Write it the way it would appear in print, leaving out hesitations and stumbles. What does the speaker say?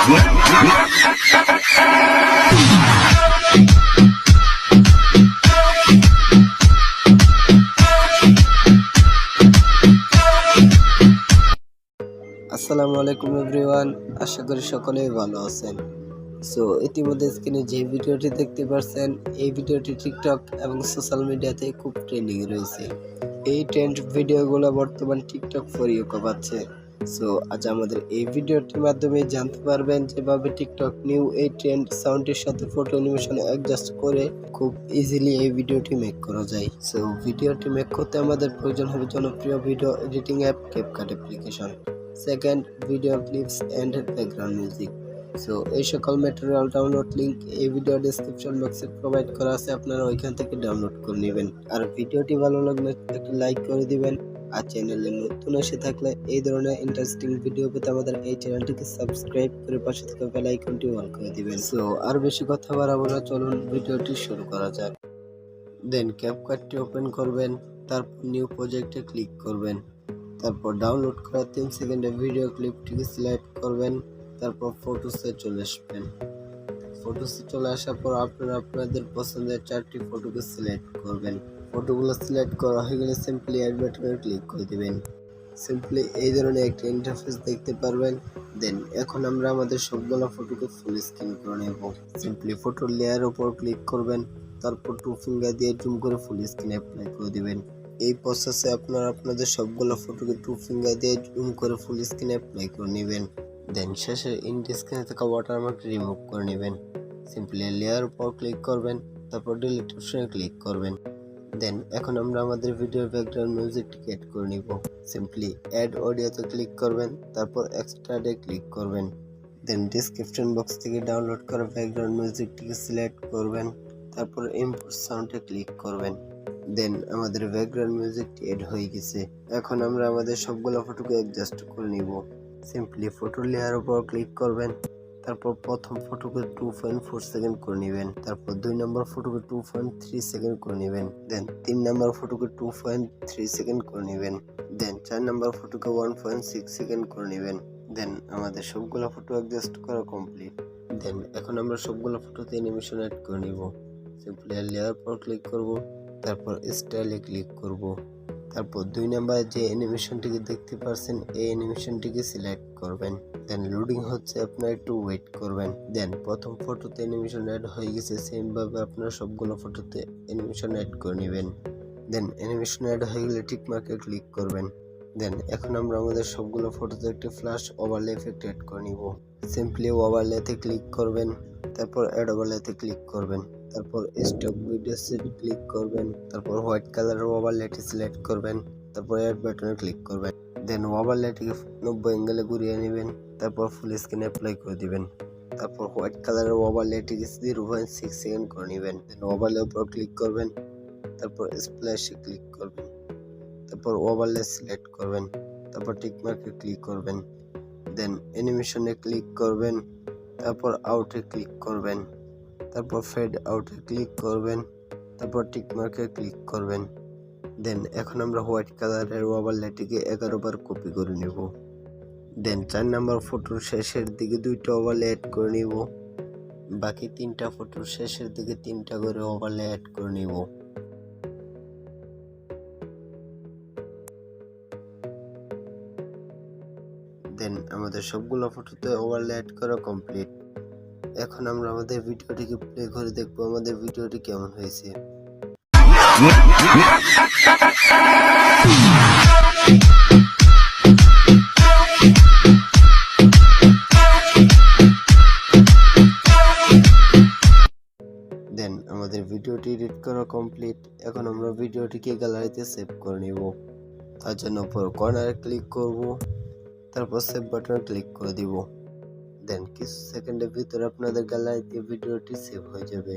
আসসালামু আলাইকুম এভরিওয়ান, আশা করি সকলেই ভালো আছেন। সো ইতিমধ্যে স্ক্রিনে যে ভিডিওটি দেখতে পাচ্ছেন, এই ভিডিওটি টিকটক এবং সোশ্যাল মিডিয়াতে খুব ট্রেন্ডিং রয়েছে। এই ট্রেন্ড ভিডিওগুলো বর্তমান টিকটক ফর ইউ পাচ্ছে। সো আজ আমাদের এই ভিডিওটির মাধ্যমে জানতে পারবেন যেভাবে টিকটক নিউ এই ট্রেন্ড সাউন্ডের সাথে ফটো অ্যানিমেশন অ্যাডজাস্ট করে খুব ইজিলি এই ভিডিওটি মেক করা যায়। সো ভিডিওটি মেক করতে আমাদের প্রয়োজন হবে জনপ্রিয় video editing app CapCut application. Second, video clips and background music. So এই সকল ম্যাটেরিয়াল ডাউনলোড লিংক এই ভিডিও ডেসক্রিপশন বক্সে প্রোভাইড করা আছে, আপনারা ওইখান থেকে ডাউনলোড করে নেবেন। আর ভিডিওটি ভালো লাগলে একটা লাইক করে দিবেন। আর চ্যানেলে নতুন এসে থাকলে এই ধরনের ইন্টারেস্টিং ভিডিও পেতে আমাদের এই চ্যানেলটিকে সাবস্ক্রাইব করে পাশে থাকা বেল আইকনটি অন করে দিবেন। সো আর বেশি কথা বাড়াবো না, চলুন ভিডিওটি শুরু করা যাক। দেন ক্যাপকাটটি ওপেন করবেন, তারপর নিউ প্রজেক্টে ক্লিক করবেন, তারপর ডাউনলোড করা 3 সেকেন্ডের ভিডিও ক্লিপটিকে সিলেক্ট করবেন, তারপর ফটোসে চলে আসবেন। ফটোসে চলে আসার পর আপনারা আপনাদের পছন্দের 4টি ফটোকে সিলেক্ট করবেন। ফটোগুলো সিলেক্ট করা হয়ে গেলে সিম্পলি অ্যাড বাটনে ক্লিক করে দিবেন। সিম্পলি এই ধরনের একটা ইন্টারফেস দেখতে পারবেন। দেন এখন আমরা আমাদের সবগুলো ফটোকে ফুল স্ক্রিন করে নেব। সিম্পলি ফটোর লেয়ার উপর ক্লিক করবেন, তারপর 2 ফিঙ্গার দিয়ে জুম করে ফুল স্ক্রিন অ্যাপ্লাই করে দিবেন। এই প্রসেসে আপনারা আপনাদের সবগুলো ফটোকে 2 ফিঙ্গার দিয়ে জুম করে ফুল স্ক্রিন অ্যাপ্লাই করে নেবেন। দেন শেষে ইন্ড স্ক্রিনে থাকা ওয়াটারমার্ক রিমুভ করে নেবেন। সিম্পলি লেয়ার উপর ক্লিক করবেন, তারপর ডিলিট অপশনে ক্লিক করবেন। দেন এখন আমরা আমাদের ভিডিও ব্যাকগ্রাউন্ড মিউজিকটিকে অ্যাড করে নিব। সিম্পলি অ্যাড অডিওতে ক্লিক করবেন, তারপর এক্সট্রাডে ক্লিক করবেন। দেন ডেসক্রিপশন বক্স থেকে ডাউনলোড করা ব্যাকগ্রাউন্ড মিউজিকটিকে সিলেক্ট করবেন, তারপর ইম্পোর্ট সাউন্ডে ক্লিক করবেন। দেন আমাদের ব্যাকগ্রাউন্ড মিউজিকটি এড হয়ে গেছে। এখন আমরা আমাদের সবগুলো ফটোকে অ্যাডজাস্ট করে নিব। সিম্পলি ফটো লেয়ার উপর ক্লিক করবেন, তারপর প্রথম ফটোকে 2.4 সেকেন্ড করে নেবেন, তারপর 2 নম্বর ফটোকে 2.3 সেকেন্ড করে নেবেন, দেন 3 নম্বর ফটোকে 2.3 সেকেন্ড করে নেবেন, দেন 4 নম্বর ফটোকে 1.6 সেকেন্ড করে নেবেন। দেন আমাদের সবগুলো ফটো অ্যাডজাস্ট করা কমপ্লিট। দেন এখন আমরা সবগুলো ফটোতে অ্যানিমেশন অ্যাড করে নিব। সিম্পলি লেয়ার পর ক্লিক করব, তারপর স্টাইলে ক্লিক করব, তারপর 2 নম্বরে যে অ্যানিমেশনটিকে দেখতে পাচ্ছেন এই অ্যানিমেশনটিকে সিলেক্ট করবেন। দেন লোডিং হচ্ছে, আপনারা একটু ওয়েট করবেন। দেন প্রথম ফটোতে অ্যানিমেশন অ্যাড হয়ে গেছে, সেম ভাবে আপনারা সবগুলো ফটোতে অ্যানিমেশন অ্যাড করে নেবেন। দেন অ্যানিমেশন অ্যাড হয়ে গেলে টিক মার্কে ক্লিক করবেন। দেন এখন আমরা আমাদের সবগুলো ফটোতে একটি ফ্ল্যাশ ওভারলে এফেক্ট অ্যাড করে নিব। সিম্পলি ওভারলেতে ক্লিক করবেন, তারপর অ্যাড ওভারলেতে ক্লিক করবেন, তারপর স্টক ভিডিওসে ক্লিক করবেন, তারপর হোয়াইট কালারের ওভারলেটি সিলেক্ট করবেন, তারপর অ্যাড বাটনে ক্লিক করবেন। দেন ওভারলেটিকে 90 অ্যাঙ্গেলে ঘুরিয়ে নেবেন, তারপর ফুল স্ক্রিন অ্যাপ্লাই করে দিবেন, তারপর হোয়াইট কালারের ওভারলেটিকে 0.6 সেকেন্ড করে নেবেন। দেন ওভারলে উপর ক্লিক করবেন, তারপর স্প্ল্যাশে ক্লিক করবেন, তারপর ওভারলে সিলেক্ট করবেন, তারপর টিক মার্কে ক্লিক করবেন। দেন অ্যানিমেশনে ক্লিক করবেন, তারপর আউটে ক্লিক করবেন, তারপর ফেড আউটে ক্লিক করবেন, তারপর টিক মার্কে ক্লিক করবেন। দেন এখন আমরা হোয়াইট কালারের ওভারলেটিকে 11 বার কপি করে নেব। দেন 4 নম্বর ফটোর শেষের দিকে 2টা ওভারলে অ্যাড করে নিব, বাকি 3টা ফটোর শেষের দিকে 3টা করে ওভারলে অ্যাড করে নিব। দেন আমাদের সবগুলো ফটোতে ওভারলে অ্যাড করা কমপ্লিট। এখন আমরা আমাদের ভিডিওটিকে প্লে করে দেখব আমাদের ভিডিওটি কেমন হয়েছে। দেন আমাদের ভিডিওটি এডিট করা কমপ্লিট। এখন আমরা ভিডিওটিকে গ্যালারিতে সেভ করে নিব। তার জন্য উপর কর্নারে ক্লিক করব, তারপর সেভ বাটনে ক্লিক করে দিব। দেন কিছু সেকেন্ডের ভিতরে আপনাদের গ্যালারিতে ভিডিওটি সেভ হয়ে যাবে।